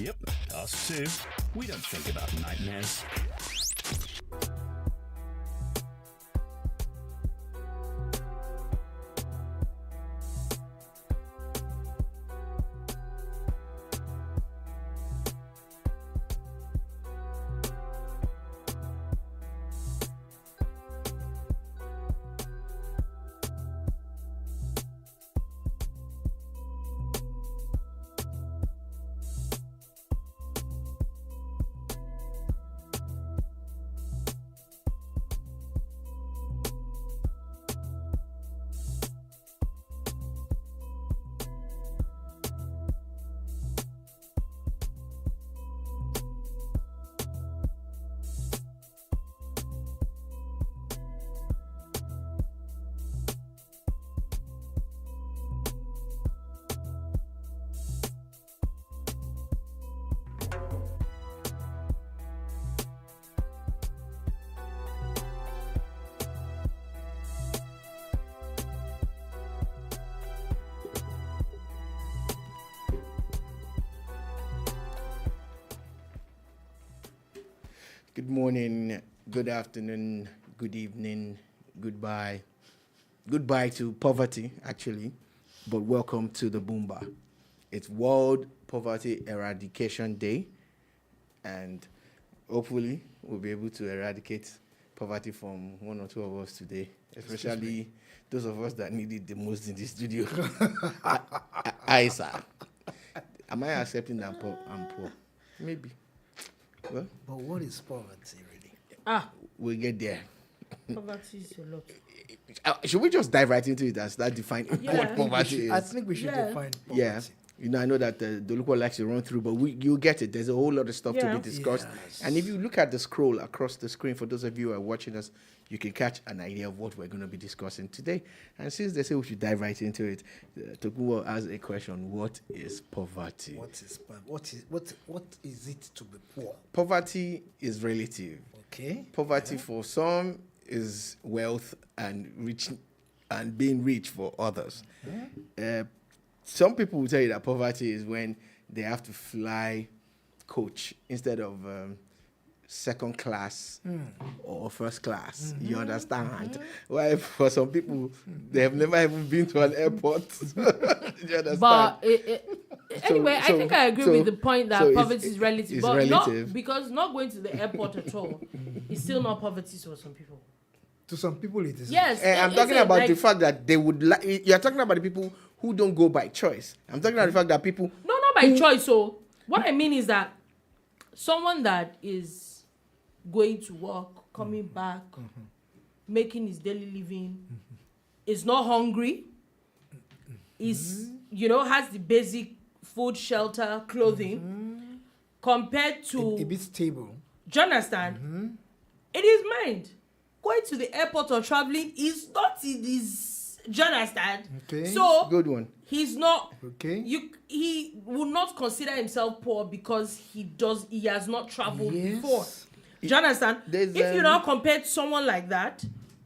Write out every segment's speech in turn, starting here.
Yep, us too. We don't think about nightmares. Good morning, good afternoon, good evening, goodbye. Goodbye to poverty, actually, but welcome to the Boomba. It's World Poverty Eradication Day, and hopefully we'll be able to eradicate poverty from one or two of us today, especially those of us that need it the most in the studio. I, sir. Am I accepting that I'm poor? Maybe. Well, but what is poverty really? We'll get there. Poverty is a lot. Should we just dive right into it and start defining what poverty is? I think we should define poverty. Yeah. You know, I know that Dolupo likes to run through, but you'll get it. There's a whole lot of stuff to be discussed. Yes. And if you look at the scroll across the screen, for those of you who are watching us, you can catch an idea of what we're going to be discussing today. And since they say we should dive right into it, Tokunbo has a question. What is poverty? What is it to be poor? Poverty is relative. Okay. Poverty for some is wealth and rich, and being rich for others. Some people will tell you that poverty is when they have to fly coach instead of second class or first class. You understand? Why for some people, they have never even been to an airport. You understand? But anyway, I think I agree with the point that poverty is relative. But relative. Not because not going to the airport at all is still not poverty for some people. To some people, it is. Yes. I'm talking about the fact that they would you're talking about the people who don't go by choice. I'm talking about the fact that people... No, not by choice. So what I mean is that someone that is going to work, coming back, making his daily living, is not hungry, is, has the basic food, shelter, clothing, compared to... A bit stable. Do you understand? It is mind. Going to the airport or traveling is not in his... Do you understand? Okay. So good one. He's not. Okay. He will not consider himself poor because he has not traveled before. Do you understand? If you now compare someone like that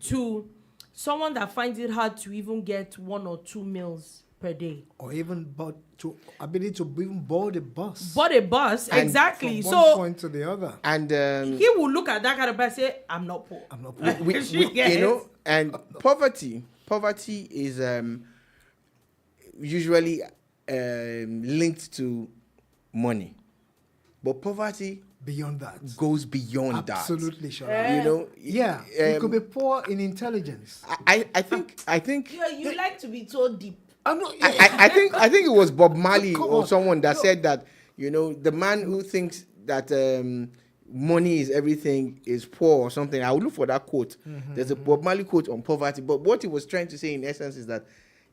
to someone that finds it hard to even get 1 or 2 meals per day, or even ability to even board a bus. Board a bus, and exactly. From one point to the other. And he will look at that kind of person and say, "I'm not poor." I'm not poor. And Poverty is usually linked to money, but poverty beyond that goes beyond that. Absolutely, sure. Yeah, you could be poor in intelligence. I think. You like to be so deep. I'm not. I think it was Bob Marley or someone that said that the man who thinks that money is everything is poor or something. I will look for that quote. There's a Bob Marley quote on poverty, but what he was trying to say in essence is that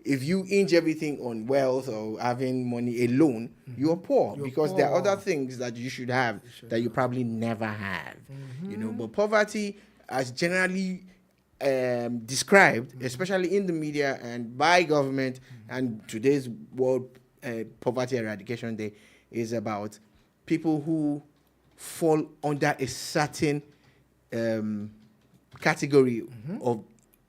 if you hinge everything on wealth or having money alone, you're poor because there are other things that you should have that you probably never have. But poverty, as generally described, especially in the media and by government, and today's World Poverty Eradication Day is about people who fall under a certain category of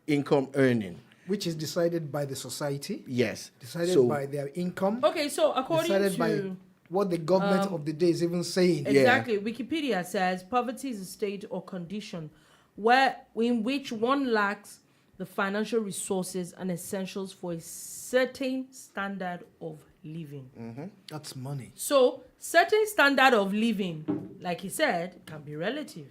income earning. Which is decided by the society. Yes. Decided by their income. Okay, so according to what the government of the day is even saying. Exactly. Wikipedia says poverty is a state or condition in which one lacks the financial resources and essentials for a certain standard of living. That's money. So, certain standard of living, like he said, can be relative.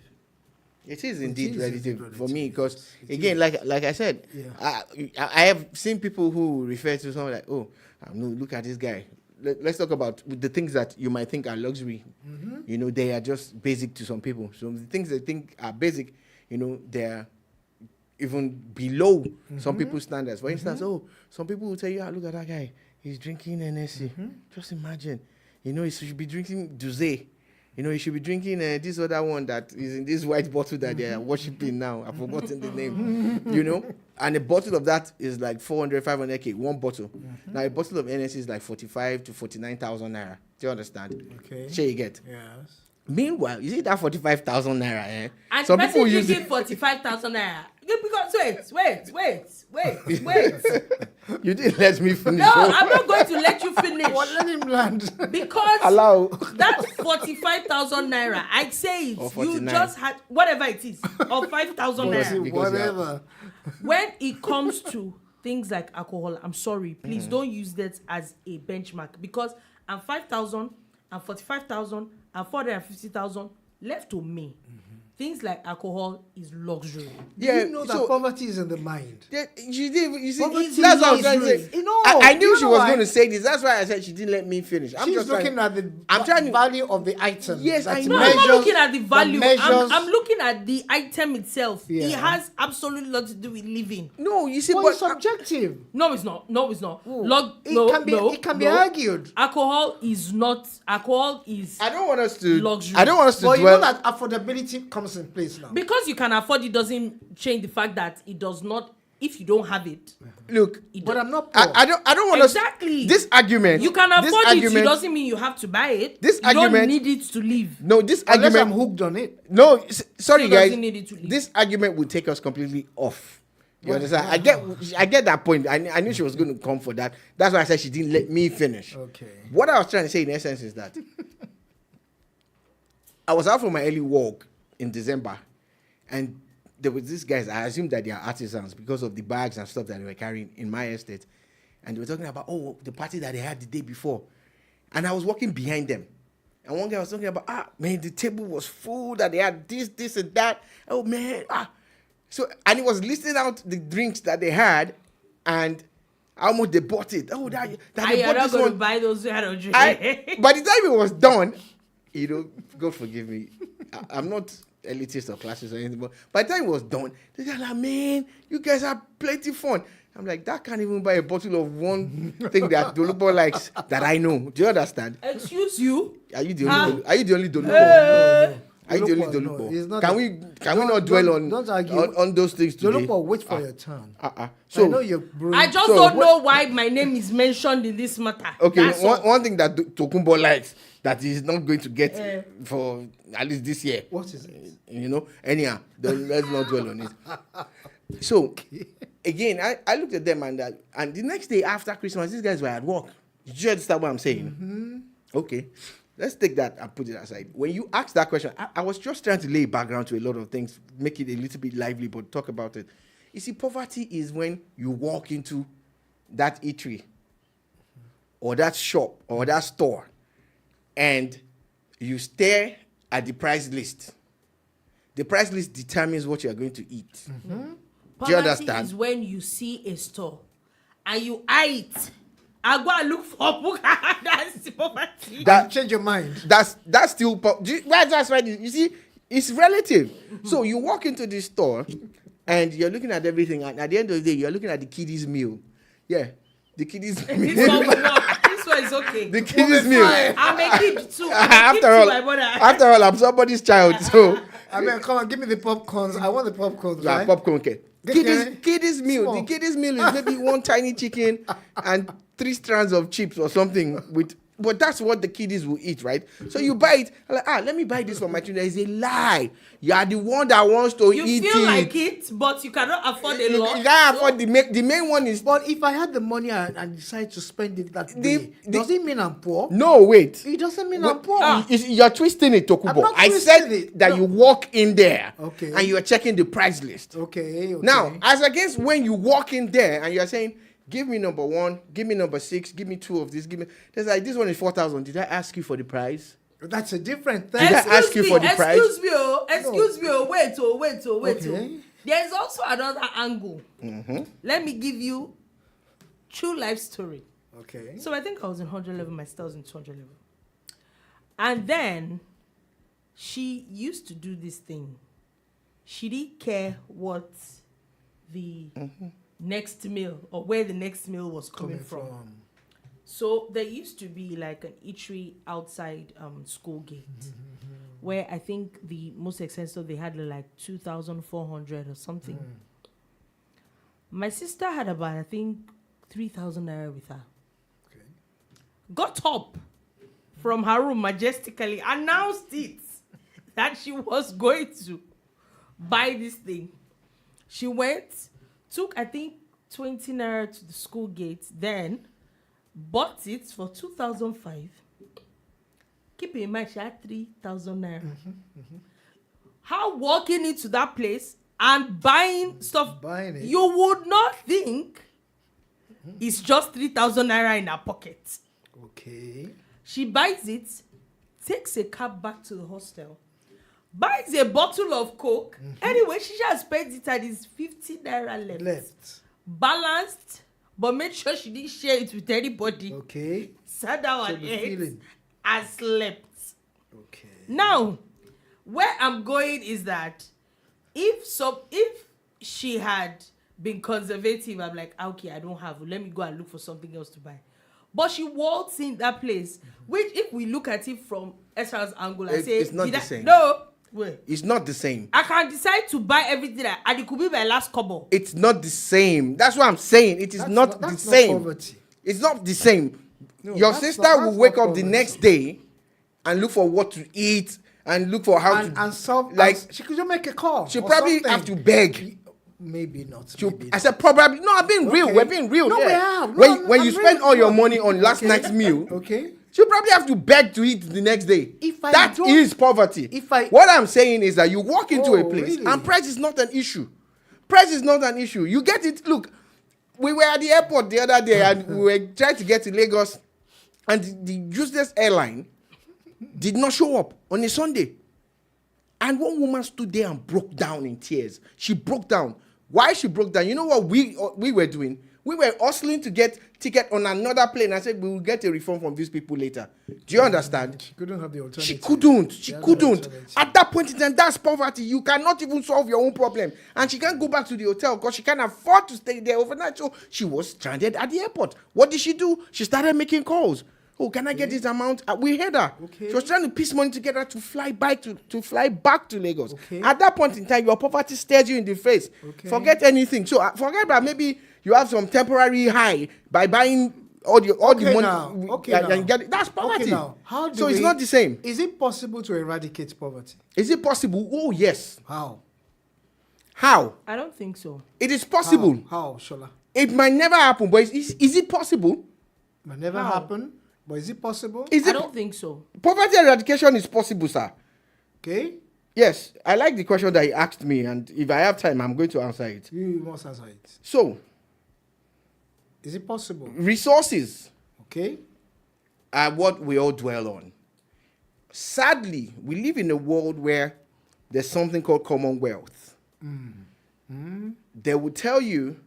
It is indeed relative for relative. me because, again, like I said, I have seen people who refer to someone like, oh, look at this guy. Let's talk about the things that you might think are luxury. You know, they are just basic to some people. So the things they think are basic, you know, they're even below some people's standards. For instance, some people will tell you, look at that guy. He's drinking NSC. Just imagine. You know, he should be drinking Duze. You know, he should be drinking this other one that is in this white bottle that they are worshipping now. I've forgotten the name. You know? And a bottle of that is like 400, 500K, one bottle. Now, a bottle of NSC is like 45 to 49,000 naira. Do you understand? Okay. Sure you get. Yes. Meanwhile, you see that 45,000 naira, eh? And Some the people person use drinking it. 45,000 naira. Because wait. You didn't let me finish. No, I'm not going to let you finish. Let him land. Because Allow. that 45,000 naira, I'd say Or you 49. just had whatever it is, or 5,000 naira. Because Whatever. When it comes to things like alcohol, I'm sorry, please don't use that as a benchmark because I'm 5,000 and 45,000 and 450,000 left to me. Things like alcohol is luxury. Yeah, You know that so- poverty is in the mind. Yeah, you didn't. You see, Poverty that's what I'm is trying to say. real. You know, I knew you she know was why? going to say this. That's why I said she didn't let me finish. I'm She's just looking trying, at the I'm trying to- value of the item. Yes, that I know. No, I'm not measures- looking at the value. measures- I'm looking at the item itself. Yeah. It has absolutely nothing to do with living. No, you see, Well, but it's subjective. No, it's not. No, it's not. It can be argued. Alcohol is not. Alcohol is I don't want us to. luxury. I don't want us to But you know dwell. that affordability comes in place now. because you can afford it doesn't change the fact that it does not. If you don't have it, Look, But I'm not poor. I don't want Exactly. us. This argument. you can this afford it. It argument- doesn't mean you have to buy it. This you don't argument- need it to live. No, this Unless I'm argument. hooked on it. No, sorry Still guys. doesn't need it to leave. This argument will take us completely off. You understand? I get that point. I knew she was going to come for that. That's why I said she didn't let me finish. Okay. What I was trying to say in essence is that I was out for my early walk in December, and there was these guys. I assume that they are artisans because of the bags and stuff that they were carrying in my estate, and they were talking about the party that they had the day before, and I was walking behind them, and one guy was talking about man, the table was full, that they had this and that. Oh man, so and he was listing out the drinks that they had, and how much they bought it. Oh, that they You're bought not this going to one. buy those kind of drinks. By the time it was done, you know, God forgive me, I'm not elitist or classist or anything, but by the time it was done, they said, like, man, you guys have plenty fun. I'm like, that can't even buy a bottle of one thing that Dolupo likes that I know. Do you understand? Excuse you. Are you the only? Are you the only Dolupo? Are you the only Dolupo, no, he's Dolupo? not Can the- we Don't- not dwell don't argue. on those things today? Dolupo, wait for your turn. So I know you're brewing. I just So don't what- know why my name is mentioned in this matter. okay, That's all. one thing that Tokunbo likes that he's not going to get for at least this year. What is it? You know, anyhow, let's not dwell on it. So, again, I looked at them and the next day after Christmas, these guys were at work. Did you understand what I'm saying? Okay, let's take that and put it aside. When you asked that question, I was just trying to lay background to a lot of things, make it a little bit lively, but talk about it. You see, poverty is when you walk into that eatery or that shop or that store and you stare at the price list. The price list determines what you are going to eat. Do you Poverty understand? is when you see a store and you eye it. I go and look for book. That's poverty. That- Change your mind. That's still that's right. You see, it's relative. So you walk into this store and you're looking at everything, and at the end of the day, you're looking at the kiddies' meal. Yeah, the kiddies' This one meal. will work. This one is okay. The kiddies' meal. I'm a kid too. I'm a kid After all, I'm somebody's child. So I mean, come on, give me the popcorns. I want the popcorns, yeah, right? popcorn. Okay. Okay. Kiddies' meal. Small. The kiddies' meal is maybe one tiny chicken and 3 strands of chips or something with But that's what the kiddies will eat, right? So you buy it, like, let me buy this for my children. It's a lie. You are the one that wants to eat it. You feel like it, but you cannot afford a lot. You can't afford the main one is. But if I had the money and decide to spend it that day, does it mean I'm poor? No, wait. It doesn't mean I'm poor. You're twisting it, Tokubo. not I twisting said it. that No. you walk in there Okay. and you are checking the price list. Okay. Now, as against when you walk in there and you're saying, give me number 1, give me number 6, give me 2 of this, give me. There's like, this one is 4,000. Did I ask you for the price? That's a different thing. Did I ask you for the price? Excuse me, wait. Okay. There's also another angle. Mm-hmm. Let me give you true life story. Okay. So I think I was in 100 level, my sister was in 200 level. And then she used to do this thing. She didn't care what the next meal or where the next meal was coming from. So there used to be like an eatery outside school gate where I think the most expensive they had like 2,400 or something. My sister had about, I think, 3,000 naira with her. Okay. Got up from her room majestically, announced it that she was going to buy this thing. She went, took, I think, 20 naira to the school gate, then bought it for 2,005. Keep in mind, she had 3,000 naira. How walking into that place and buying stuff, Buying it. you would not think it's just 3,000 naira in her pocket. Okay. She buys it, takes a cab back to the hostel, buys a bottle of Coke. Anyway, she just spends it and it's 50 naira left. Balanced, but made sure she didn't share it with anybody. Okay. Sat down So and the ate feeling. and slept. Okay. Now, where I'm going is that if she had been conservative, I'm like, okay, I don't have it. Let me go and look for something else to buy. But she walks in that place, which if we look at it from Esra's angle, I say, it's not the same. No, wait. It's not the same. I can decide to buy everything, and it could be my last kobo. It's not the same. That's what I'm saying. It is not the same. Poverty. It's not the same. No, Your that's sister not- will that's wake not up the poverty. next day and look for what to eat and look for how to And solve, like. she could just make a call. She'll or probably something. have to beg. Maybe not. I said probably. No, I'm being real. Okay. We're being real. No, yeah. we have. No, when I'm you spend real. all your No. money on last Okay. night's meal, Okay. she'll probably have to beg to eat the next day. If I That don't- is poverty. if I- What I'm saying is that you walk into a Oh, place really? and price is not an issue. Price is not an issue. You get it. Look, we were at the airport the other day and we were trying to get to Lagos, and the useless airline did not show up on a Sunday. And one woman stood there and broke down in tears. She broke down. Why she broke down? You know what we were doing? We were hustling to get ticket on another plane. I said we will get a refund from these people later. Do you understand? She couldn't have the alternative. She couldn't. She Yeah, couldn't. no alternative. At that point in time, that's poverty. You cannot even solve your own problem. And she can't go back to the hotel because she can't afford to stay there overnight. So she was stranded at the airport. What did she do? She started making calls. Oh, can I get this amount? We heard her. Okay. She was trying to piece money together to fly back to Lagos. Okay. At that point in time, your poverty stares you in the face. Okay. Forget anything. So forget that maybe you have some temporary high by buying all the money. Now. Okay. and now. get it. That's poverty. Okay, now. How do So it's not the same. Is it possible to eradicate poverty? Is it possible? Oh, yes. How? How? I don't think so. It is possible. How, Shola? It might never happen, but is it possible? Might never How? happen, but is it possible? Is I it don't think so. poverty eradication is possible, sir? Okay. Yes, I like the question that he asked me, and if I have time, I'm going to answer it. You must answer it. So, Is it possible? resources Okay. are what we all dwell on. Sadly, we live in a world where there's something called commonwealth. They will tell you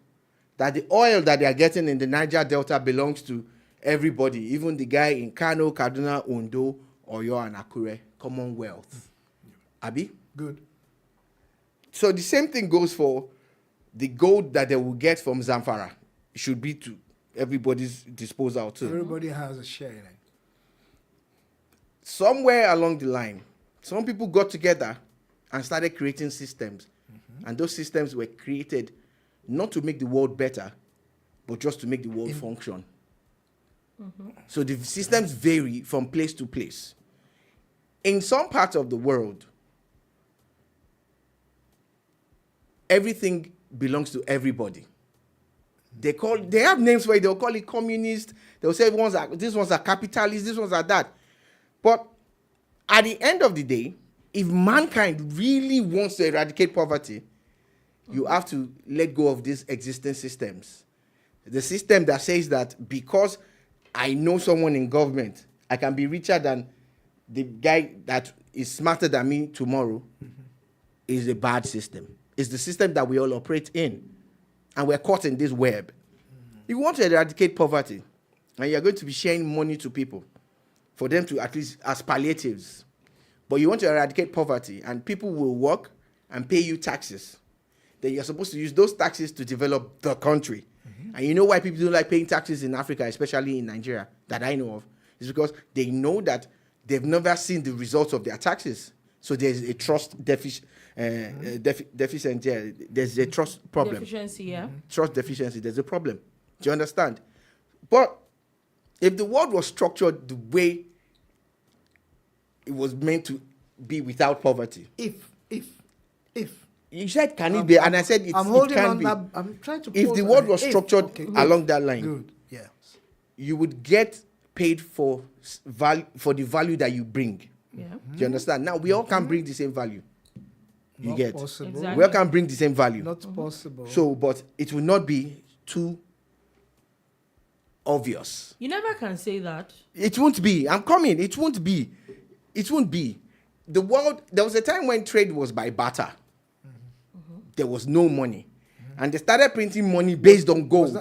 that the oil that they are getting in the Niger Delta belongs to everybody, even the guy in Kano, Kaduna, Ondo, Oyo, and Akure. Commonwealth. Abi? Good. So the same thing goes for the gold that they will get from Zamfara. It should be to everybody's disposal too. Everybody has a share in it. Somewhere along the line, some people got together and started creating systems. And those systems were created not to make the world better, but just to make the world function. So the systems vary from place to place. In some parts of the world, everything belongs to everybody. They have names for it. They'll call it communist. They'll say these ones are capitalist, these ones are that. But at the end of the day, if mankind really wants to eradicate poverty, you have to let go of these existing systems. The system that says that because I know someone in government, I can be richer than the guy that is smarter than me tomorrow, is a bad system. It's the system that we all operate in. And we're caught in this web. If you want to eradicate poverty, and you're going to be sharing money to people for them to at least as palliatives, but you want to eradicate poverty and people will work and pay you taxes, then you're supposed to use those taxes to develop the country. And you know why people don't like paying taxes in Africa, especially in Nigeria, that I know of? It's because they know that they've never seen the results of their taxes. So there's a trust deficit. Deficient, yeah. There's a trust problem. Deficiency, yeah. Trust deficiency. There's a problem. Do you understand? But if the world was structured the way it was meant to be without poverty, If you said, can it be? And I said, it can be. I'm trying to. If the world was structured along that line, good, yeah, you would get paid for the value that you bring. Yeah. Do you understand? Now we all can bring the same value. You not get? possible. Exactly. We all can bring the same value. Not possible. So, but it will not be too obvious. You never can say that. It won't be. I'm coming. It won't be. It won't be. The world, there was a time when trade was by barter. There was no money. And they started printing money based on gold.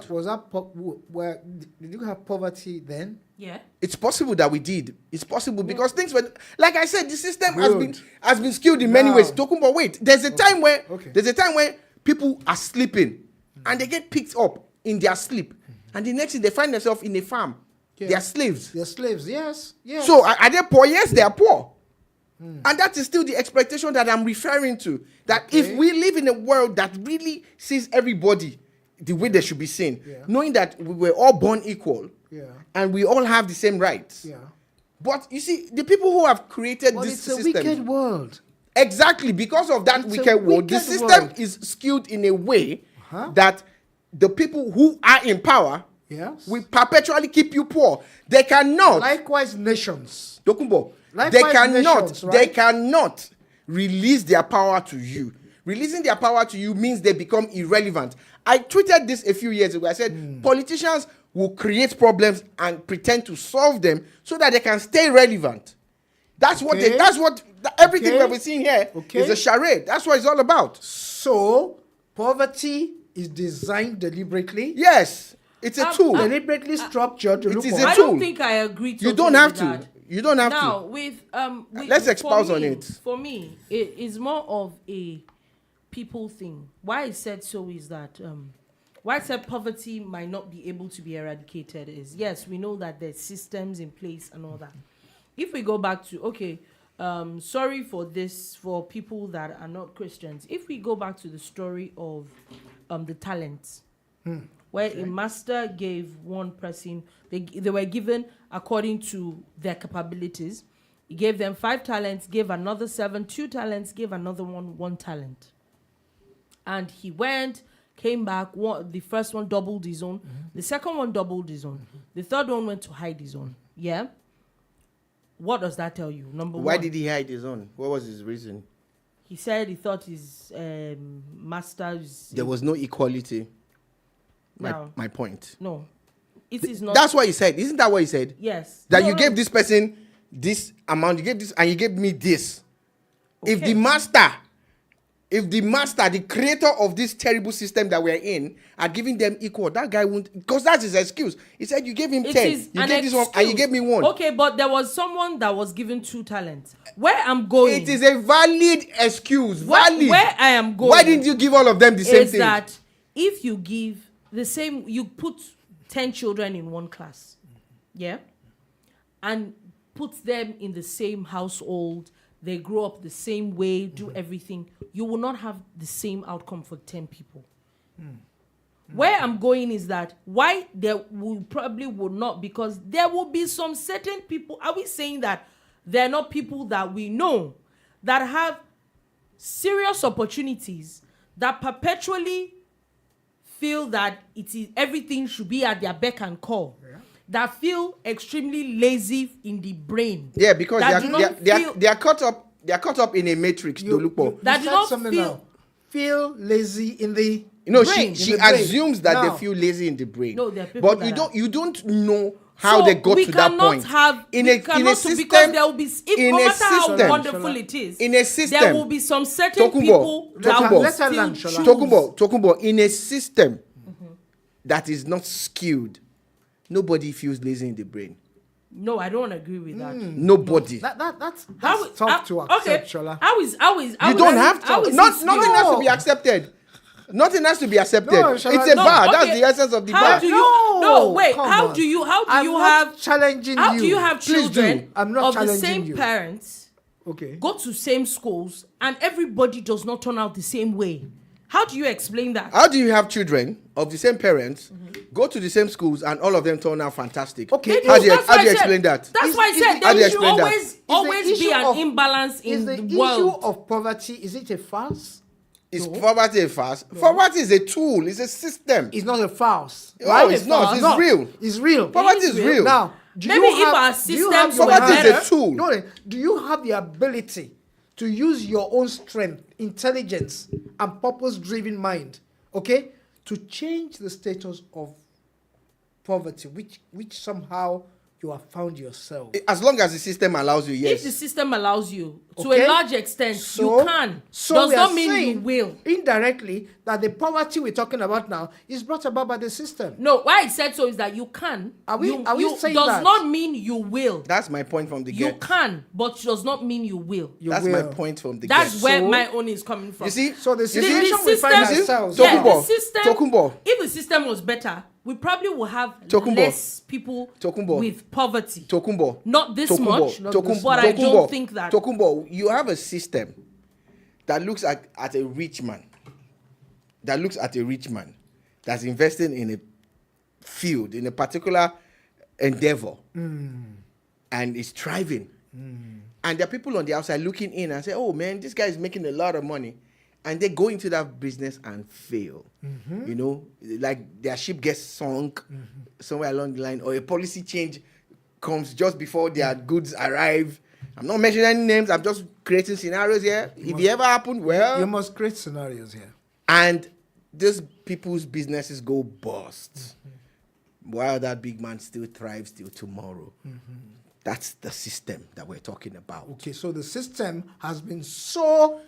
Where did you have poverty then? Yeah. It's possible that we did. It's possible because things were, like I said, the system has been skewed in many ways. Talking about wait, there's a time where people are sleeping and they get picked up in their sleep, and the next thing they find themselves in a farm. Yeah. They are slaves. They're slaves. Yes. Yes. So are they poor? Yes, they are poor. And that is still the expectation that I'm referring to. That if we live in a world that really sees everybody the way they should be seen, knowing that we were all born equal, and we all have the same rights. Yeah. But you see, the people who have created this system, it's a wicked world. exactly because of that wicked world, the system is skewed in a way that the people who are in power will perpetually keep you poor. They cannot. Likewise, nations. Dokumbo, Likewise, they cannot release their power to you. Releasing their power to you means they become irrelevant. I tweeted this a few years ago. I said politicians will create problems and pretend to solve them so that they can stay relevant. That's what everything that we're seeing here is a charade. That's what it's all about. So poverty is designed deliberately. Yes, it's a tool. Deliberately structured. It is I a tool. don't think I agree. You don't have to. That. You don't have now, to. with let's espouse on it. For me, it is more of a people thing. Why I said so is that why I said poverty might not be able to be eradicated is, yes, we know that there's systems in place and all that. If we go back to sorry for this for people that are not Christians. If we go back to the story of the talents. Where a master gave one person, they were given according to their capabilities. He gave them 5 talents, gave another 7, 2 talents, gave another 1 talent. And he went, came back, the first one doubled his own, the second one doubled his own, the third one went to hide his own. Yeah? What does that tell you? Number one. Why did he hide his own? What was his reason? He said he thought his master's... There was no equality. No. My point. No. It is not. That's what he said. Isn't that what he said? Yes. That you gave this person this amount, you gave this, and you gave me this. Okay. If the master, the creator of this terrible system that we're in, are giving them equal, that guy won't, because that's his excuse. He said you gave him 10, you gave this one, and you gave me 1. Okay, but there was someone that was given 2 talents. Where I'm going, it is a valid excuse. where Valid. I am going. Why didn't you give all of them the same is thing? that if you give the same, you put 10 children in one class, yeah, and put them in the same household, they grow up the same way, do everything, you will not have the same outcome for 10 people. Where I'm going is that why there will probably would not, because there will be some certain people. Are we saying that they're not people that we know that have serious opportunities that perpetually feel that it is everything should be at their beck and call? That feel extremely lazy in the brain. Yeah, because they are caught up. They are caught up in a matrix. Dolupo. That do not feel lazy in the brain. She She assumes that they feel lazy in the brain. No, there are people but that you don't know how they got to that point. In a system, because there will be, no matter how wonderful it is, in a system, there will be some certain people that will still choose. Tokumbo, in a system that is not skewed, nobody feels lazy in the brain. No, I don't agree with that. Nobody. That's tough to accept, Shola. You don't have to. Nothing has to be accepted. Nothing has to be accepted. No, it's a bar. That's the essence of the bar. How do you have children of the same parents? Okay. Go to same schools and everybody does not turn out the same way. How do you explain that? How do you have children of the same parents, go to the same schools, and all of them turn out fantastic? Okay. How do you explain that? That's why I said there should always be an imbalance in the world. Issue of poverty, is it a farce? Is poverty a farce? No. Poverty is a tool. It's a system. It's not a farce. Right? It's not. It's real. It's real. Poverty is real. Now, if our systems were poverty better, is a tool. No, do you have the ability to use your own strength, intelligence, and purpose-driven mind, okay, to change the status of poverty, which somehow you have found yourself? As long as the system allows you, yes. If the system allows you, to Okay. a large extent, you can. Does not mean you will. Indirectly, that the poverty we're talking about now is brought about by the system. No, why I said so is that you can. Are we saying does that? not mean you will. That's my point from the You get. can, but does not mean you will. That's my point from the That's get. where So- my own is coming from. You see? So the The situation we find system- ourselves Yeah, now- the system. Tokumbo. If the system was better, we probably will have Tokumbo. less people Tokumbo. with poverty. Tokumbo. Not this Tokumbo. much, Tokumbo. but I don't think that. Tokumbo, you have a system that looks at a rich man, that's investing in a field, in a particular endeavor, and is thriving. And there are people on the outside looking in and say, oh man, this guy is making a lot of money. And they go into that business and fail. You know, like their ship gets sunk somewhere along the line, or a policy change comes just before their goods arrive. I'm not mentioning any names. I'm just creating scenarios here. If it ever happened, well, You must create scenarios here. and these people's businesses go bust, while that big man still thrives till tomorrow. That's the system that we're talking about. Okay, so the system has been so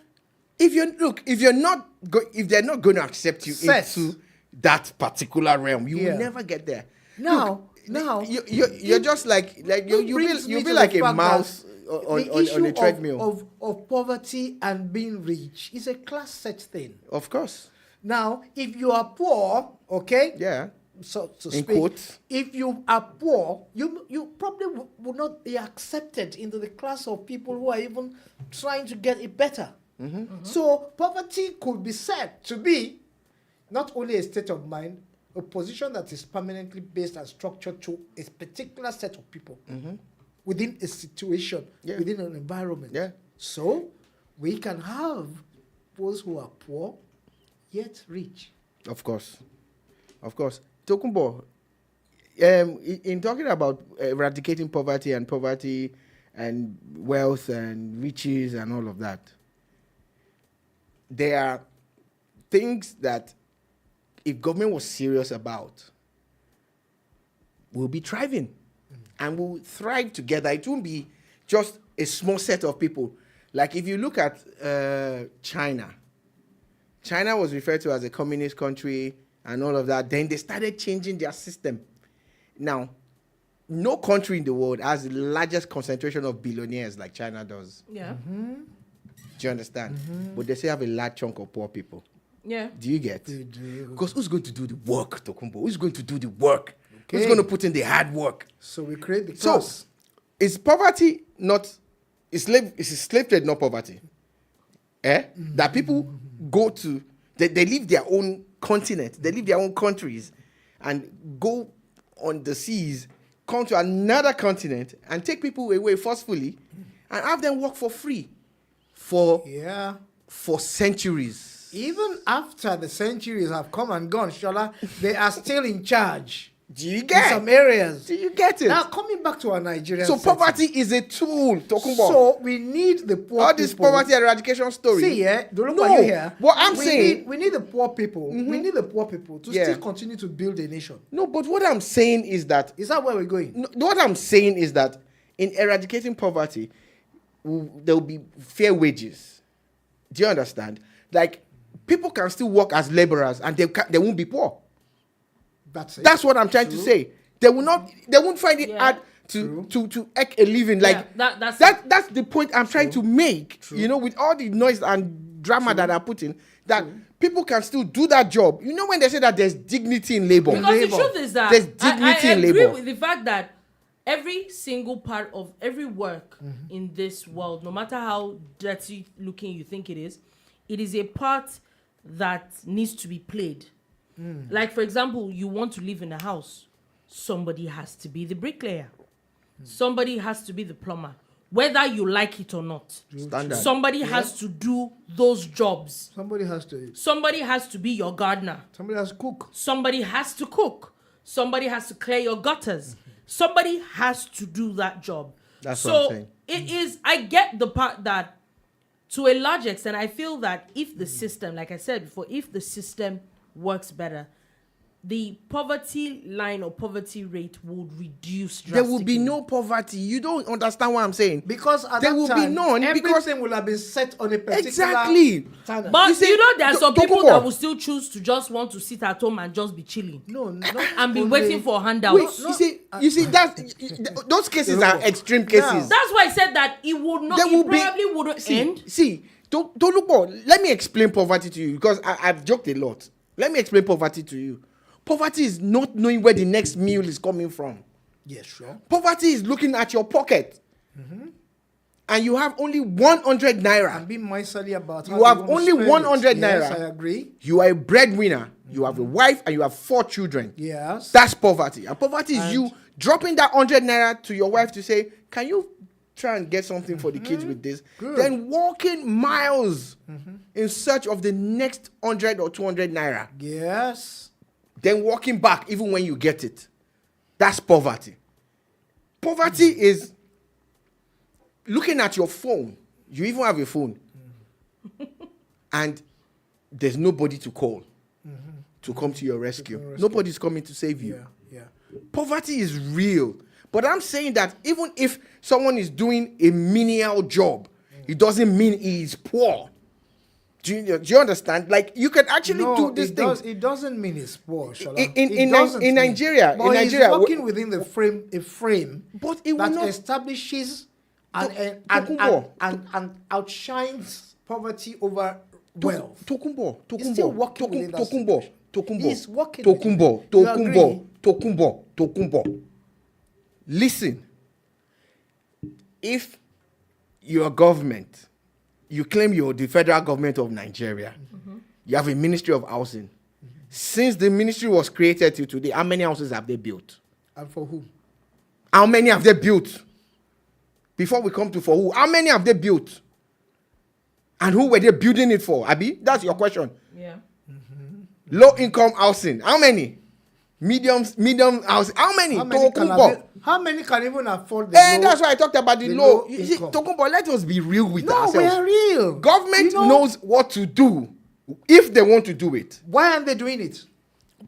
If they're not going to accept you Set. into that particular realm, you Yeah. will never get there. Now, You're just like you'll be like a mouse on a treadmill. of poverty and being rich is a class set thing. Of course. Now, if you are poor, okay, Yeah. so to In speak, quotes. if you are poor, you probably would not be accepted into the class of people who are even trying to get it better. So poverty could be said to be not only a state of mind, a position that is permanently based and structured to a particular set of people within a situation, within an environment. Yeah. So we can have those who are poor yet rich. Of course. Tokumbo, in talking about eradicating poverty and wealth and riches and all of that, there are things that if government was serious about, we'll be thriving and we'll thrive together. It won't be just a small set of people. Like if you look at China was referred to as a communist country and all of that. Then they started changing their system. Now, no country in the world has the largest concentration of billionaires like China does. Yeah. Do you understand? But they still have a large chunk of poor people. Yeah. Do you get? They do. Because who's going to do the work, Tokumbo? Who's going to do the work? Okay. Who's going to put in the hard work? So we create the So, class. is poverty not... Is slave trade not poverty? That people go to... They leave their own continent, they leave their own countries and go on the seas, come to another continent and take people away forcefully and have them work for free for centuries. Even after the centuries have come and gone, Shola, they are still in charge. Do you get in some areas? Do you get it? Now, coming back to our Nigerian So setting. poverty is a tool, Tokumbo. So we need the poor all this people. poverty eradication story. See, Dolupo, No, you here? what I'm saying, we need the poor people. We need the poor people to still continue to build a nation. no, but what I'm saying is that Is that where we're going? no, what I'm saying is that in eradicating poverty, there will be fair wages. Do you understand? Like people can still work as laborers and they won't be poor. That's it. That's what I'm trying to say. They won't find it hard to make a living. Like that's the point I'm trying to make. You know, with all the noise and drama that I put in, that people can still do that job. You know, when they say that there's dignity in labor. Because the truth is that there's dignity I in agree labor. with the fact that every single part of every work in this world, no matter how dirty looking you think it is a part that needs to be played. Like, for example, you want to live in a house, somebody has to be the bricklayer. Somebody has to be the plumber, whether you like it or not. Standard. Somebody has to do those jobs. Somebody has to be your gardener. Somebody has to cook. Somebody has to cook. Somebody has to clear your gutters. Somebody has to do that job. That's what I'm saying. It is, I get the part that to a large extent, I feel that if the system, like I said before, if the system works better, the poverty line or poverty rate would reduce drastically. There will be no poverty. You don't understand what I'm saying. Because at there that will time, be none. everything will have been set on a particular Exactly. standard. But You see, there are some people Tokumbo. that will still choose to just want to sit at home and just be chilling. And be waiting for handouts. Wait, you see, those cases are extreme cases. That's why I said that it would not. It probably wouldn't end. See, don't look more. Let me explain poverty to you because I've joked a lot. Let me explain poverty to you. Poverty is not knowing where the next meal is coming from. Yes, sure. Poverty is looking at your pocket. And you have only 100 naira. And being miserly about You have only 100 naira. Yes, I agree. You are a breadwinner. You have a wife and you have 4 children. Yes. That's poverty. And poverty is you dropping that 100 naira to your wife to say, can you try and get something for the kids with this? Good. Then walking miles in search of the next 100 or 200 naira. Yes. Then walking back even when you get it. That's poverty. Poverty is looking at your phone. You even have a phone. And there's nobody to call to come to your rescue. Nobody's coming to save you. Yeah. Poverty is real. But I'm saying that even if someone is doing a menial job, it doesn't mean he is poor. Do you understand? Like, you can actually do this thing. It doesn't mean it's poor, Shola. In Nigeria, but he's working within a frame but it will that not establishes and outshines poverty over wealth. He's still working within that situation. He's working within Tokumbo. Listen, if your government, you claim you're the federal government of Nigeria, you have a Ministry of Housing. Since the ministry was created till today, how many houses have they built? And for who? How many have they built? Before we come to for who, how many have they built? And who were they building it for? Abi, that's your question. Yeah. Low income housing, how many? Medium housing, how many? How many can even afford the That's why I talked about the low. You see, income. Tokumbo, let us be real with ourselves. No, we are real. Government knows what to do if they want to do it. Why aren't they doing it?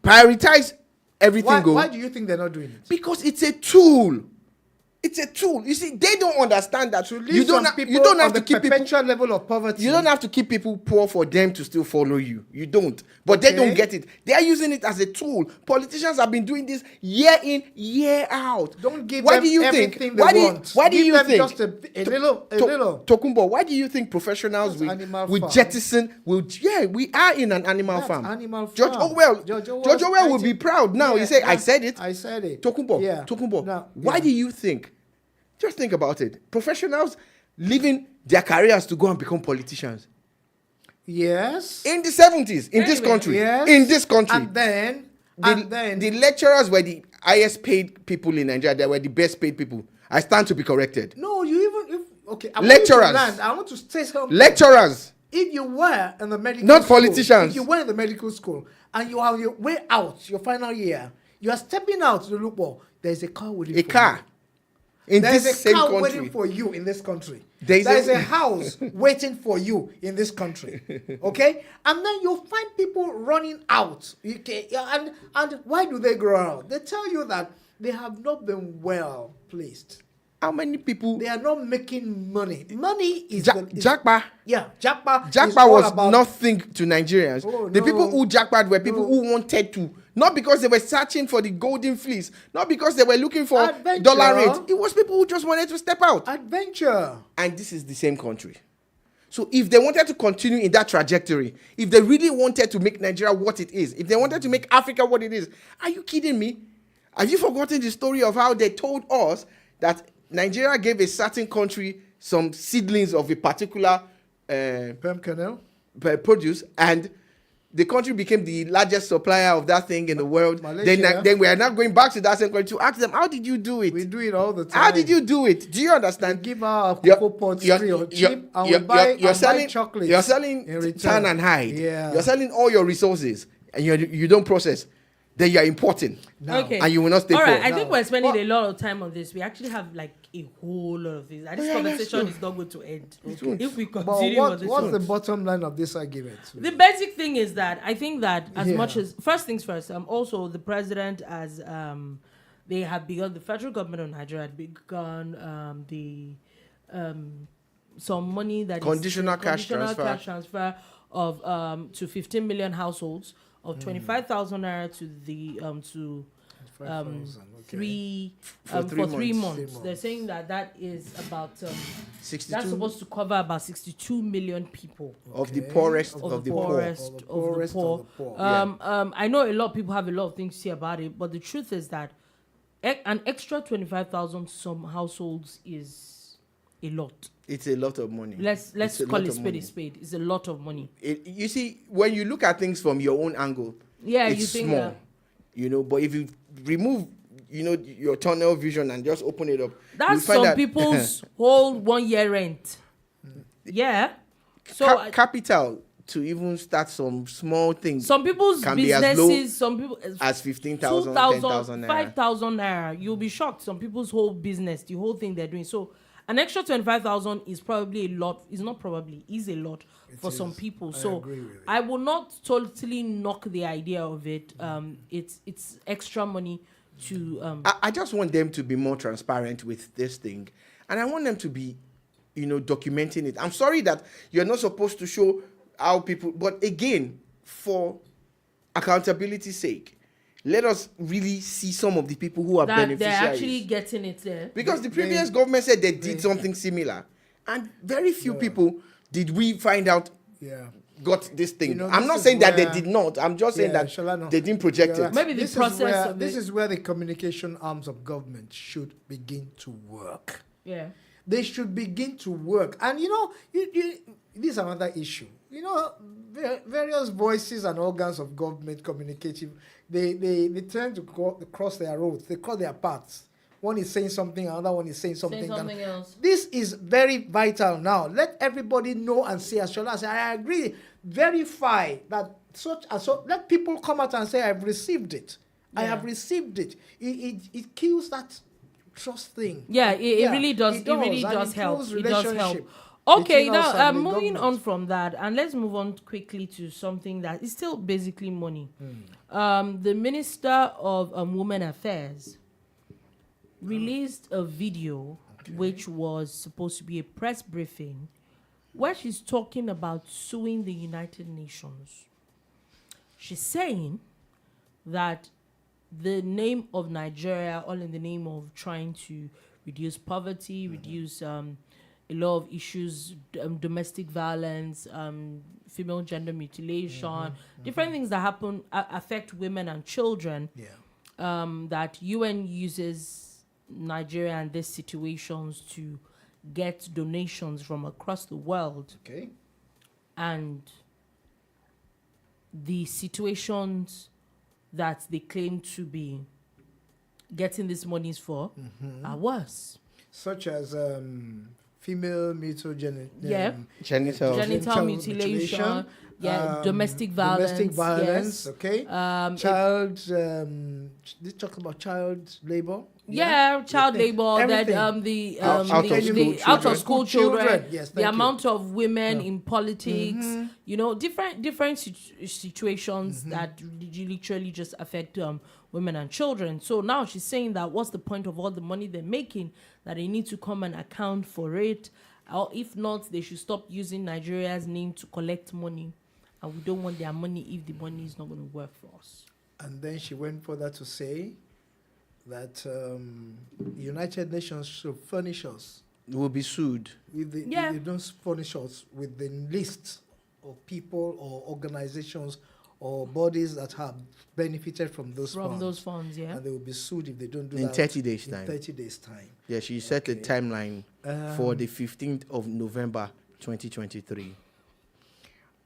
Prioritize everything. Why do you think they're not doing it? Because it's a tool. It's a tool. You see, they don't understand that. You don't have to keep perpetual level of poverty. You don't have to keep people poor for them to still follow you. You don't. But they don't get it. They are using it as a toll. Politicians have been doing this year in, year out. Don't give them everything they want. Why do you think? Just a little. Tokumbo, why do you think professionals will jettison? We are in an animal farm. Animal farm. George Orwell will be proud now. He said, I said it. I said it. Tokumbo, why do you think? Just think about it. Professionals leaving their careers to go and become politicians. Yes. In the 70s, in this country. Yes. In this country. And then The lecturers were the highest paid people in Nigeria. They were the best paid people. I stand to be corrected. no, you even okay. Lecturers. I want to say something. Lecturers. If you were in the medical Not school, politicians. if you were in the medical school and you are on your way out, your final year, you are stepping out to the loophole, there's a car waiting for you. In There's this a same car country. waiting for you in this country. There's There's a- a house waiting for you in this country. Okay? And then you'll find people running out. Okay? And why do they grow out? They tell you that they have not been well placed. How many people? They are not making money. Money is Jackpa. Yeah, Jackpa. is Jackpa all was about nothing to Nigerians. Oh, the no. people who jackpot were people who wanted to, not because they were searching for the golden fleece, not because they were looking for Adventure. dollar rates. It was people who just wanted to step out. adventure. And this is the same country. So if they wanted to continue in that trajectory, if they really wanted to make Nigeria what it is, if they wanted to make Africa what it is, are you kidding me? Have you forgotten the story of how they told us that Nigeria gave a certain country some seedlings of a particular Palm kernel. produce, and the country became the largest supplier of that thing in the world? Malaysia. Then we are now going back to that same country to ask them, how did you do it? We do it all the time. How did you do it? Do you understand? Give our You're- cocoa pods you're- free or you're- cheap, and we you're- buy you're and selling buy chocolates. You're selling in return. tan and hide. Yeah. You're selling all your resources, and you don't process. Then you're importing, Now. Okay. and you will not stay All right, poor. I think Now, we're spending what- a lot of time on this. We actually have like a whole lot of things. And this Yeah, let's conversation do. is not going to end won't. if we But continue on this. what's one. the bottom line of this argument? The basic thing is that I think that as Yeah. much as first things first, also the president as they have begun, the federal government of Nigeria had begun some money that is Conditional cash transfer of to 15 million households of 25,000 naira to the to 5,000, okay. three For for 3 3 months. months. They're saying that is about 62 that's supposed to cover about 62 million people. of the Okay. poorest Of of the the poor. poorest. Of the poorest poor. of the poor. I know a lot of people have a lot of things to say about it, but the truth is that an extra 25,000 to some households is a lot. It's a lot of money. Let's It's a call lot it of spade money. a spade. It's a lot of money. You see, when you look at things from your own angle, Yeah, it's you think small, that. but if you remove, your tunnel vision and just open it up, That's you'll find some that people's whole 1 year rent. Yeah. So capital to even start some small things some people's can be as low businesses, some people as 15,000, 2,000, 10,000 naira. 5,000 naira. You'll be shocked. Some people's whole business, the whole thing they're doing. So an extra 25,000 is probably a lot. It's not probably, is a lot for some people. So agree with you. I will not totally knock the idea of it. It's extra money to I just want them to be more transparent with this thing, and I want them to be, documenting it. I'm sorry that you're not supposed to show how people, but again, for accountability's sake, let us really see some of the people who are that they're beneficiaries. actually getting it there. Because the previous government said they did something similar, and very few people did we find out Yeah. got this thing. I'm this not is saying that they where- did not. I'm just saying that Shalana, they didn't project you're it. right. Maybe the This is process where- of This it. is where the communication arms of government should begin to work. Yeah. They should begin to work. And this is another issue. Various voices and organs of government communicative, they tend to cross their roads. They cross their paths. One is saying something, another one is saying something. something else. This is very vital now. Let everybody know and say, as Shola said, I agree. Verify that such and so. Let people come out and say, I've received it. I Yeah. have received it. It kills that trust thing. Yeah, it really does. It really does help. It does help. Okay, between us now and the moving government. on from that, and let's move on quickly to something that is still basically money. The Minister of Women Affairs released a video which was supposed to be a press briefing where she's talking about suing the United Nations. She's saying that the name of Nigeria, all in the name of trying to reduce poverty, reduce a lot of issues, domestic violence, female gender mutilation, different things that happen affect women and children. Yeah. That UN uses Nigeria and these situations to get donations from across the world Okay. and the situations that they claim to be getting these monies for are worse. Such as female mutilation. Genital mutilation. Domestic violence. Domestic violence, yes. okay. Child, they talk about child labor. Child labor. That out of school children. Yes, the amount of women in politics. Different situations that literally just affect women and children. So now she's saying that what's the point of all the money they're making? That they need to come and account for it, or if not, they should stop using Nigeria's name to collect money. And we don't want their money if the money is not going to work for us. And then she went further to say that the United Nations should furnish us. Will be sued. They don't furnish us with the list of people or organizations or bodies that have benefited from those funds. And they will be sued if they don't do that. In 30 days' time. 30 days' time. Yeah, she set a timeline for the 15th of November, 2023.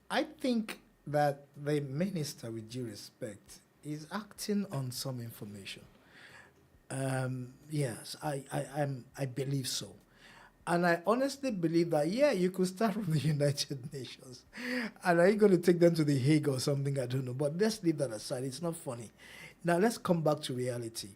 I think that the minister, with due respect, is acting on some information. Yes, I believe so. And I honestly believe that, you could start from the United Nations. And are you going to take them to The Hague or something? I don't know. But let's leave that aside. It's not funny. Now, let's come back to reality.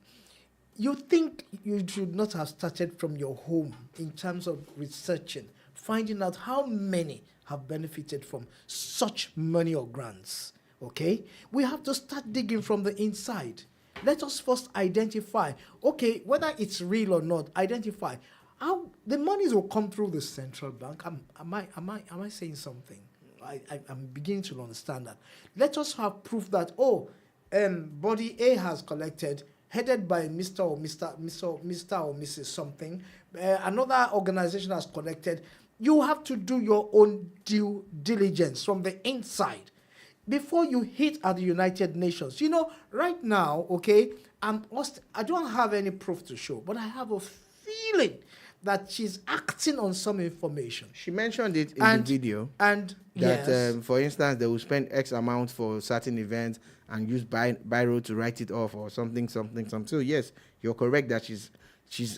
You think you should not have started from your home in terms of researching, finding out how many have benefited from such money or grants, okay? We have to start digging from the inside. Let us first identify, okay, whether it's real or not, identify how the monies will come through the central bank. Am I saying something? I'm beginning to understand that. Let us have proof that, body A has collected, headed by Mr. or Mrs. something. Another organization has collected. You have to do your own due diligence from the inside before you hit at the United Nations. Right now, okay, I don't have any proof to show, but I have a feeling that she's acting on some information. She mentioned it in the video. And that, for instance, they will spend X amount for certain events and use biro to write it off or something. So yes, you're correct that she's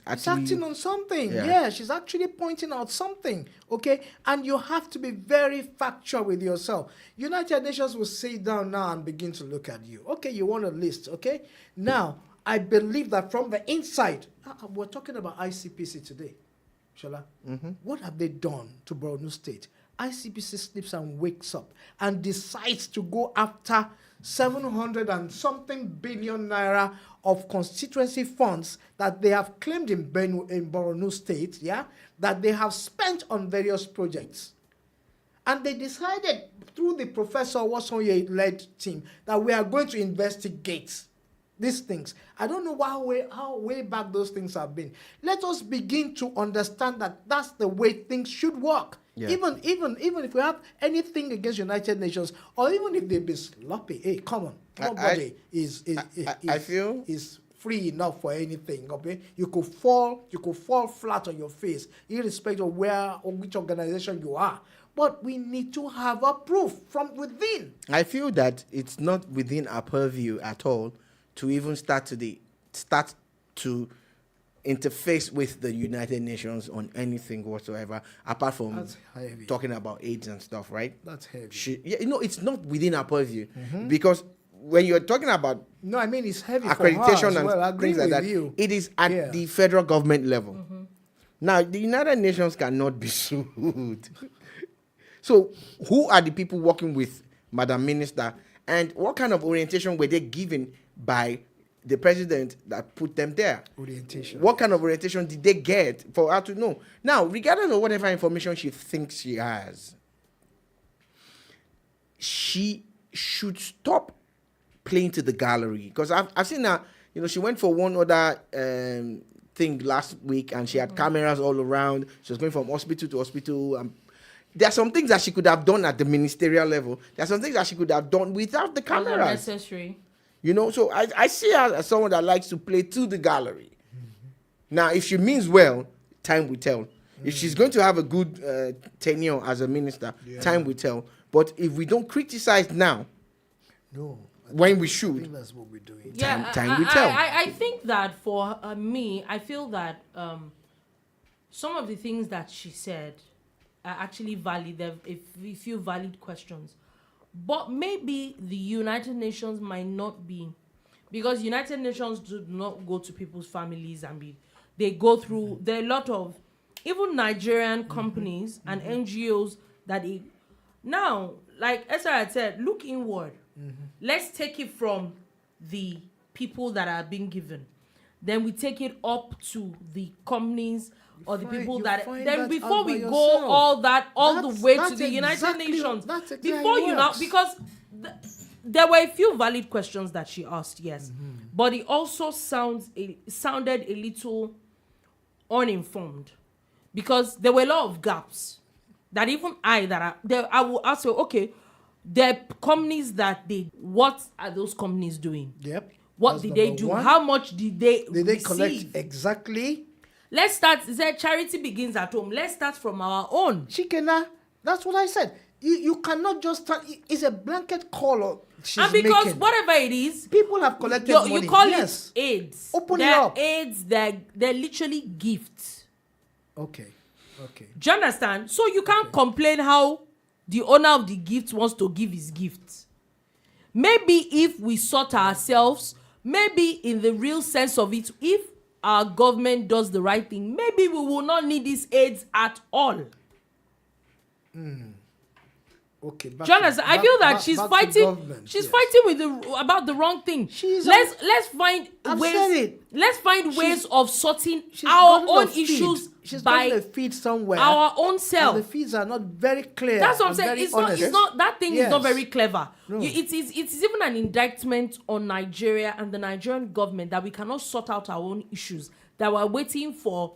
actually acting on something. Yeah, she's actually pointing out something. Okay, and you have to be very factual with yourself. United Nations will sit down now and begin to look at you. Okay, you want a list. Okay, now I believe that from the inside, we're talking about ICPC today, Shola. What have they done to Borno State? ICPC sleeps and wakes up and decides to go after 700 and something billion naira of constituency funds that they have claimed in Borno State, that they have spent on various projects. And they decided through the Professor Wasonye-led team that we are going to investigate these things. I don't know how way back those things have been. Let us begin to understand that that's the way things should work. Yeah. Even if we have anything against United Nations, or even if they be sloppy, hey, come on, nobody is free enough for anything. Okay, you could fall flat on your face, irrespective of where or which organization you are. But we need to have a proof from within. I feel that it's not within our purview at all to even start to interface with the United Nations on anything whatsoever, apart from talking about AIDS and stuff, right? That's heavy. It's not within our purview because when you're talking about it's heavy accreditation for her and things like that, it is at the federal government level. Now, the United Nations cannot be sued. So, who are the people working with Madam Minister, and what kind of orientation were they given by the president that put them there? Orientation. What kind of orientation did they get for her to know? Now, regardless of whatever information she thinks she has, she should stop playing to the gallery. Because I've seen her, she went for one other thing last week and she had cameras all around. She was going from hospital to hospital. There are some things that she could have done at the ministerial level. There are some things that she could have done without the cameras. Unnecessary. So I see her as someone that likes to play to the gallery. Now, if she means well, time will tell. If she's going to have a good tenure as a minister, time will tell. But if we don't criticize now, No. when we I should. think that's what we're doing. Yeah, Time will tell. I think that for me, I feel that some of the things that she said are actually valid. If we feel valid questions, but maybe the United Nations might not be, because United Nations do not go to people's families and they go through. There are a lot of even Nigerian companies and NGOs that now, like Esther had said, look inward. Let's take it from the people that are being given. Then we take it up to the companies or the people that. Then before we go all the way to the United Nations, before you know, because there were a few valid questions that she asked, yes, but it also sounded a little uninformed, because there were a lot of gaps that even I will ask you, okay, there are companies that what are those companies doing? Yep. What did they do? How much did they receive? Collect exactly? Let's start. It said charity begins at home. Let's start from our own. Chikena, that's what I said. You cannot just start. It's a blanket call. And because whatever it is, people have collected money. You call it aids. Open it up. Aids. They're literally gifts. Okay. Do you understand? So you can't complain how the owner of the gift wants to give his gift. Maybe if we sort ourselves, maybe in the real sense of it, if our government does the right thing, maybe we will not need these aids at all. Okay. Do you understand? I feel that she's fighting. She's fighting with about the wrong thing. Let's find ways. Let's find ways of sorting our own issues by a feed somewhere. Our own self. And the feeds are not very clear. That's what I'm saying. It's not that thing is not very clever. No. It is even an indictment on Nigeria and the Nigerian government that we cannot sort out our own issues, that we're waiting for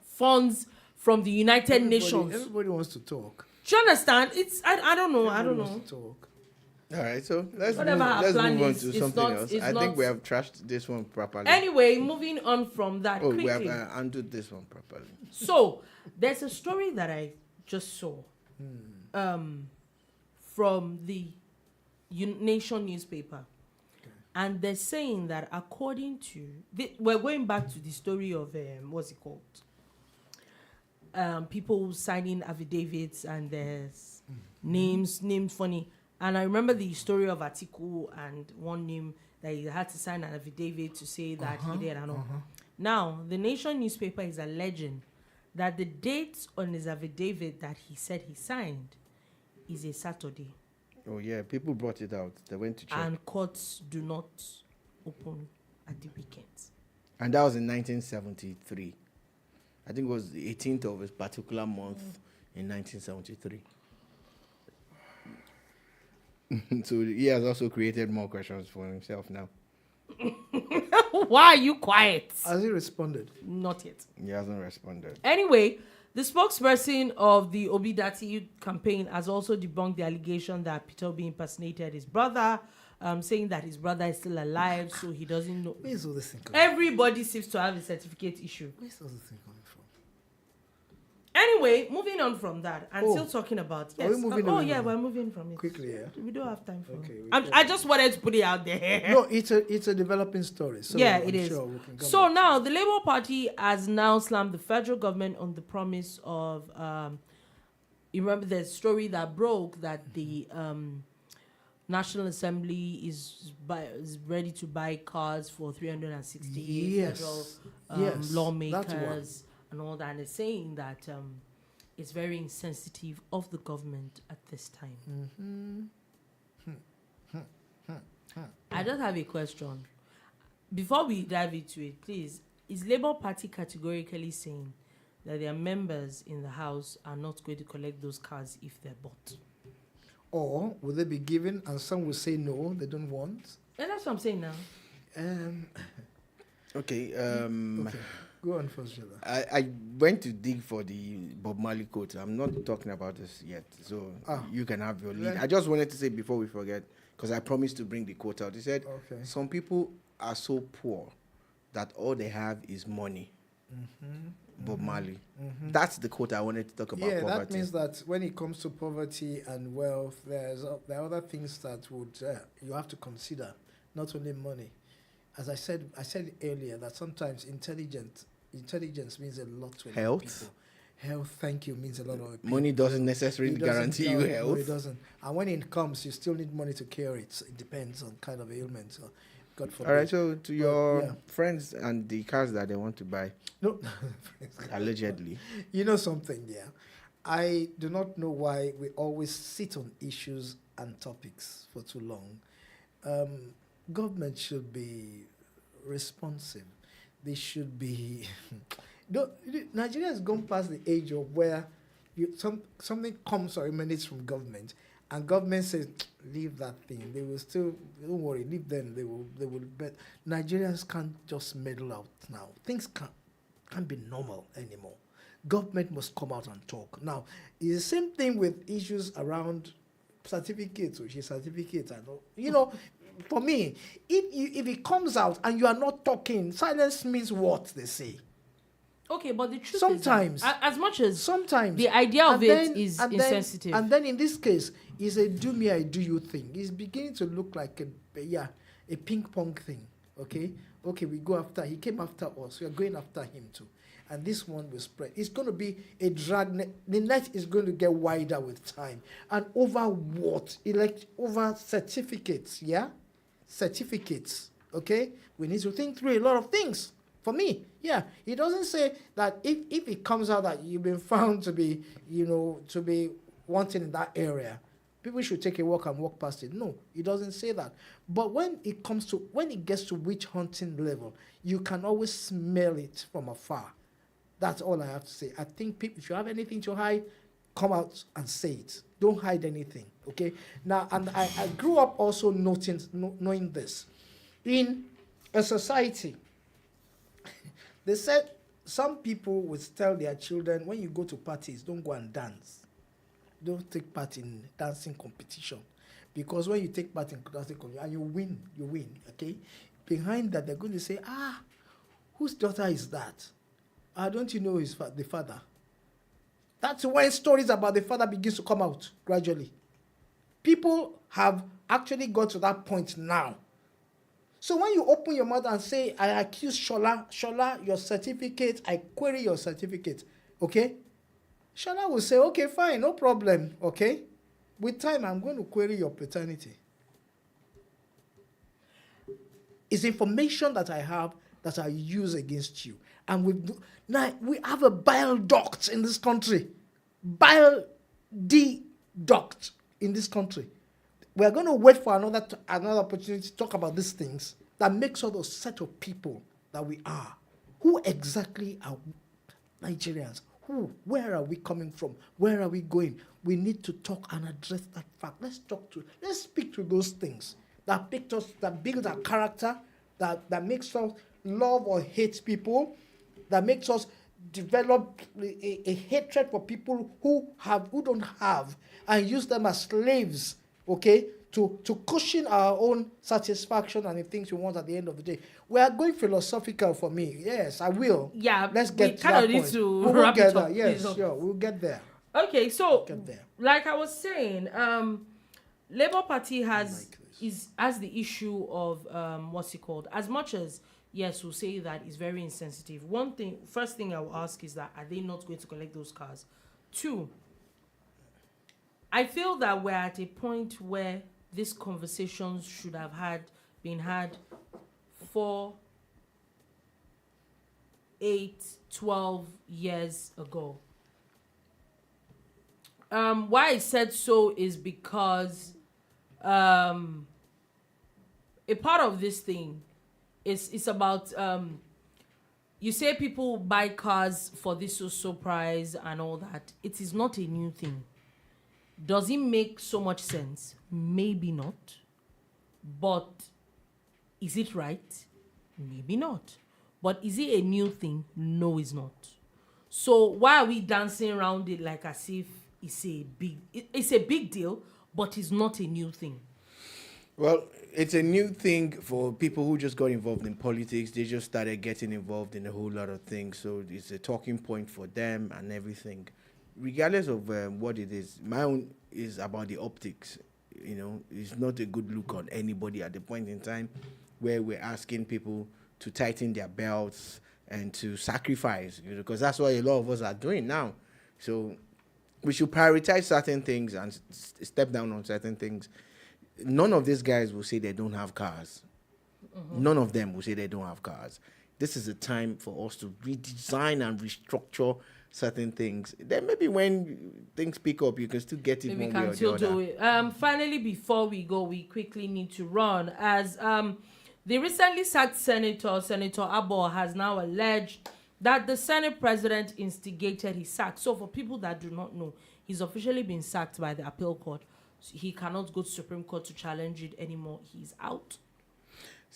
funds from the United Nations. Everybody wants to talk. Do you understand? I don't know. Everybody wants to talk. All right, so let's move plan on is, to it's something not- else. it's I not- think we have trashed this one properly. Anyway, moving on from that we quickly. have undone this one properly. So there's a story that I just saw from the Nation newspaper, and they're saying that according to we're going back to the story of what's it called? People signing affidavits, and there's names funny. And I remember the story of Atiku and one name that he had to sign an affidavit to say that he did and all. Now, the Nation newspaper is alleging that the date on his affidavit that he said he signed is a Saturday. Oh yeah, people brought it out. They went to check. And courts do not open at the weekends. And that was in 1973. I think it was the 18th of a particular month in 1973. So he has also created more questions for himself now. Why are you quiet? Has he responded? Not yet. He hasn't responded. Anyway, the spokesperson of the Obidati campaign has also debunked the allegation that Peter Obi impersonated his brother, saying that his brother is still alive, so he doesn't know. Where's all this thing coming from? Everybody seems to have a certificate issue. Where's all this thing coming from? Anyway, moving on from that, and still talking about Are we moving away yeah, now? we're moving from it Quickly, yeah. We don't have time for Okay, it. I just wanted to put it out there. No, it's a developing story. So yeah, I'm it is. sure we can come So back. now the Labour Party has now slammed the federal government on the promise of. You remember the story that broke that the National Assembly is ready to buy cars for 368 federal lawmakers and all that, and it's saying that it's very insensitive of the government at this time. I just have a question. Before we dive into it, please, is Labour Party categorically saying that their members in the House are not going to collect those cars if they're bought? Or will they be given and some will say no, they don't want? And that's what I'm saying now. Okay. Okay. Go on first, Jada. I went to dig for the Bob Marley quote. I'm not talking about this yet, so you can have your lead. I just wanted to say before we forget, because I promised to bring the quote out. He said, some people are so poor that all they have is money. Bob Marley. That's the quote I wanted to talk about. Yeah, poverty. that means that when it comes to poverty and wealth, there are other things that would you have to consider, not only money. As I said earlier, that sometimes intelligence means a lot to a lot of Health. people. Health, thank you, means a lot of people. Money doesn't necessarily guarantee you health. No, it doesn't. And when it comes, you still need money to cure it. So it depends on kind of ailment. So, God forbid. All right, so to your yeah. friends and the cars that they want to buy, No, allegedly. you know something, yeah. I do not know why we always sit on issues and topics for too long. Government should be responsive. They should be. Nigeria has gone past the age of where something comes or emanates from government, and government says, "Leave that thing." They will still, don't worry, leave them. They will. But Nigerians can't just meddle out now. Things can't be normal anymore. Government must come out and talk. Now, it's the same thing with issues around certificates, which is certificates, and you know. For me, if it comes out and you are not talking, silence means what they say. Okay, but the truth Sometimes, is that, as much as sometimes the idea of it is insensitive. And then in this case, it's a do me, I do you thing. It's beginning to look like a ping pong thing. Okay, we go after. He came after us. We are going after him too. And this one will spread. It's going to be a drag net. The net is going to get wider with time. And over what? Over certificates, yeah? Certificates, okay? We need to think through a lot of things. For me, yeah. It doesn't say that if it comes out that you've been found to be, to be wanting in that area, people should take a walk and walk past it. No, it doesn't say that. But when it gets to witch hunting level, you can always smell it from afar. That's all I have to say. I think people, if you have anything to hide, come out and say it. Don't hide anything, okay? Now, and I grew up also knowing this. In a society, they said some people would tell their children, when you go to parties, don't go and dance. Don't take part in dancing competition. Because when you take part in dancing competition, and you win, okay? Behind that, they're going to say, whose daughter is that? Don't you know the father? That's when stories about the father begins to come out gradually. People have actually got to that point now. So when you open your mouth and say, I accuse Shola, your certificate, I query your certificate, okay? Shola will say, okay, fine, no problem, okay? With time, I'm going to query your paternity. It's information that I have that I use against you. And we have a bile duct in this country. Bile duct in this country. We are going to wait for another opportunity to talk about these things that makes us a set of people that we are. Who exactly are Nigerians? Where are we coming from? Where are we going? We need to talk and address that fact. Let's speak to those things that build our character, that makes us love or hate people, that makes us develop a hatred for people who don't have, and use them as slaves, okay, to cushion our own satisfaction and the things we want at the end of the day. We are going philosophical for me. Yes, I will. Yeah, let's get to that point. Need to we'll wrap get it up. there. Yes, sure, we'll get there. Okay, so Get there. like I was saying, Labour Party has the issue of what's it called? As much as yes, we'll say that it's very insensitive. First thing I will ask is that, are they not going to collect those cars? 2, I feel that we're at a point where these conversations should have been had 4, 8, 12 years ago. Why I said so is because a part of this thing it's about you say people buy cars for this so price and all that. It is not a new thing. Does it make so much sense? Maybe not. But is it right? Maybe not. But is it a new thing? No, it's not. So why are we dancing around it like as if it's a big deal, but it's not a new thing? Well, it's a new thing for people who just got involved in politics. They just started getting involved in a whole lot of things. So it's a talking point for them and everything. Regardless of what it is, my own is about the optics. You know, it's not a good look on anybody at the point in time where we're asking people to tighten their belts and to sacrifice, you know, because that's what a lot of us are doing now. So we should prioritize certain things and step down on certain things. None of these guys will say they don't have cars. None of them will say they don't have cars. This is a time for us to redesign and restructure certain things. Then maybe when things pick up, you can still get it Maybe one way or can the still other. do it. Finally, before we go, we quickly need to run. As the recently sacked Senator Abbo has now alleged that the Senate president instigated his sack. So for people that do not know, he's officially been sacked by the appeal court. So he cannot go to Supreme Court to challenge it anymore. He's out.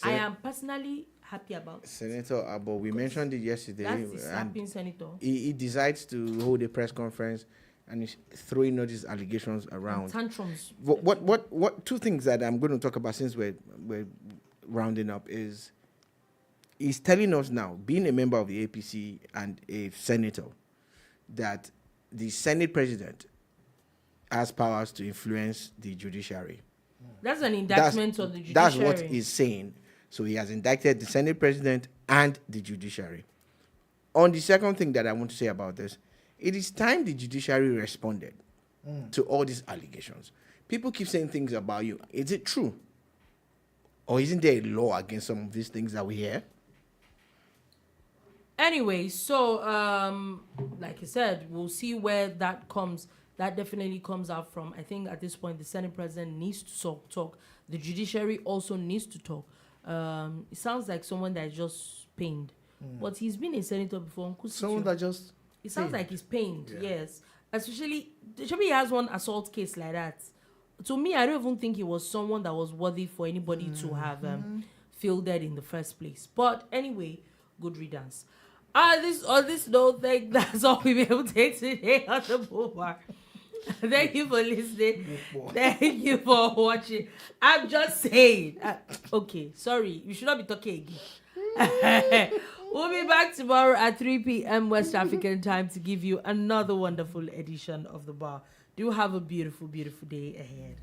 I am personally happy about it. Senator Abbo, we mentioned it yesterday. That's the slapping senator. He decides to hold a press conference and he's throwing all these allegations around. And tantrums. What two things that I'm going to talk about since we're rounding up is he's telling us now, being a member of the APC and a senator, that the Senate president has powers to influence the judiciary. That's an indictment on the judiciary. That's what he's saying. So he has indicted the Senate president and the judiciary. On the second thing that I want to say about this, it is time the judiciary responded to all these allegations. People keep saying things about you. Is it true? Or isn't there a law against some of these things that we hear? Anyway, so like I said, we'll see where that comes. That definitely comes out from. I think at this point the Senate president needs to talk. The judiciary also needs to talk. It sounds like someone that is just pained, but he's been a senator before. Someone that just. It sounds like he's pained. Yes, especially he has one assault case like that. To me, I don't even think it was someone that was worthy for anybody to have fielded in the first place. But anyway, good riddance. This note, that's all we'll be able to take today on the Boulevard. Thank you for listening. Thank you for watching. I'm just saying. Okay, sorry. You should not be talking again. We'll be back tomorrow at 3 p.m. West African time to give you another wonderful edition of The Bar. Do have a beautiful, beautiful day ahead.